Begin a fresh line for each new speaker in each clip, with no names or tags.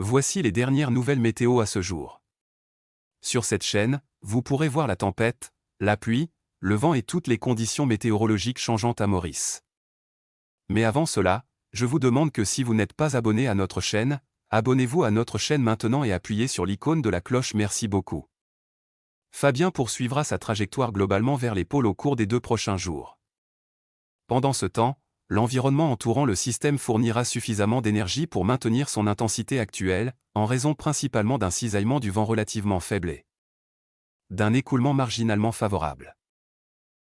Voici les dernières nouvelles météo à ce jour. Sur cette chaîne, vous pourrez voir la tempête, la pluie, le vent et toutes les conditions météorologiques changeantes à Maurice. Mais avant cela, je vous demande que si vous n'êtes pas abonné à notre chaîne, abonnez-vous à notre chaîne maintenant et appuyez sur l'icône de la cloche. Merci beaucoup. Fabien poursuivra sa trajectoire globalement vers les pôles au cours des 2 prochains jours. Pendant ce temps, l'environnement entourant le système fournira suffisamment d'énergie pour maintenir son intensité actuelle, en raison principalement d'un cisaillement du vent relativement faible et d'un écoulement marginalement favorable.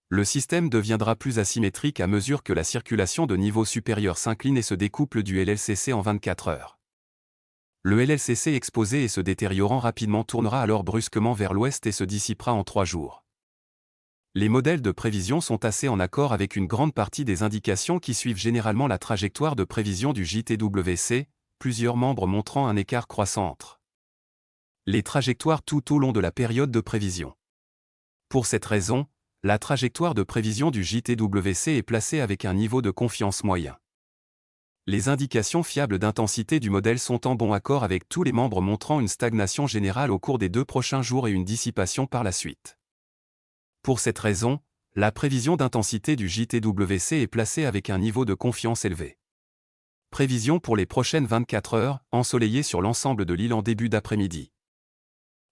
Le système deviendra plus asymétrique à mesure que la circulation de niveau supérieur s'incline et se découple du LLCC en 24 heures. Le LLCC exposé et se détériorant rapidement tournera alors brusquement vers l'ouest et se dissipera en 3 jours. Les modèles de prévision sont assez en accord avec une grande partie des indications qui suivent généralement la trajectoire de prévision du JTWC, plusieurs membres montrant un écart croissant entre les trajectoires tout au long de la période de prévision. Pour cette raison, la trajectoire de prévision du JTWC est placée avec un niveau de confiance moyen. Les indications fiables d'intensité du modèle sont en bon accord avec tous les membres montrant une stagnation générale au cours des 2 prochains jours et une dissipation par la suite. Pour cette raison, la prévision d'intensité du JTWC est placée avec un niveau de confiance élevé. Prévision pour les prochaines 24 heures, ensoleillé sur l'ensemble de l'île en début d'après-midi.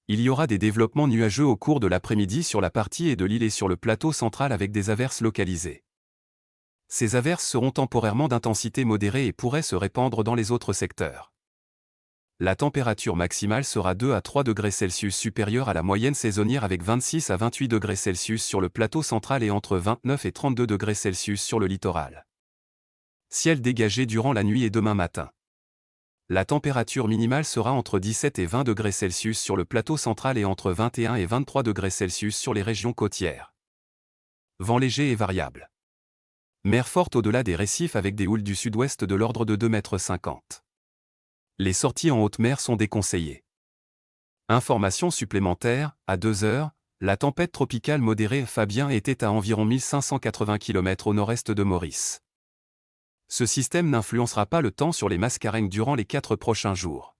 Il y aura des développements nuageux au cours de l'après-midi sur la partie et de l'île et sur le plateau central avec des averses localisées. Ces averses seront temporairement d'intensité modérée et pourraient se répandre dans les autres secteurs. La température maximale sera 2 à 3 degrés Celsius supérieure à la moyenne saisonnière avec 26 à 28 degrés Celsius sur le plateau central et entre 29 et 32 degrés Celsius sur le littoral. Ciel dégagé durant la nuit et demain matin. La température minimale sera entre 17 et 20 degrés Celsius sur le plateau central et entre 21 et 23 degrés Celsius sur les régions côtières. Vent léger et variable. Mer forte au-delà des récifs avec des houles du sud-ouest de l'ordre de 2,50 m. Les sorties en haute mer sont déconseillées. Information supplémentaire, à 2 heures, la tempête tropicale modérée Fabien était à environ 1580 km au nord-est de Maurice. Ce système n'influencera pas le temps sur les Mascareignes durant les 4 prochains jours.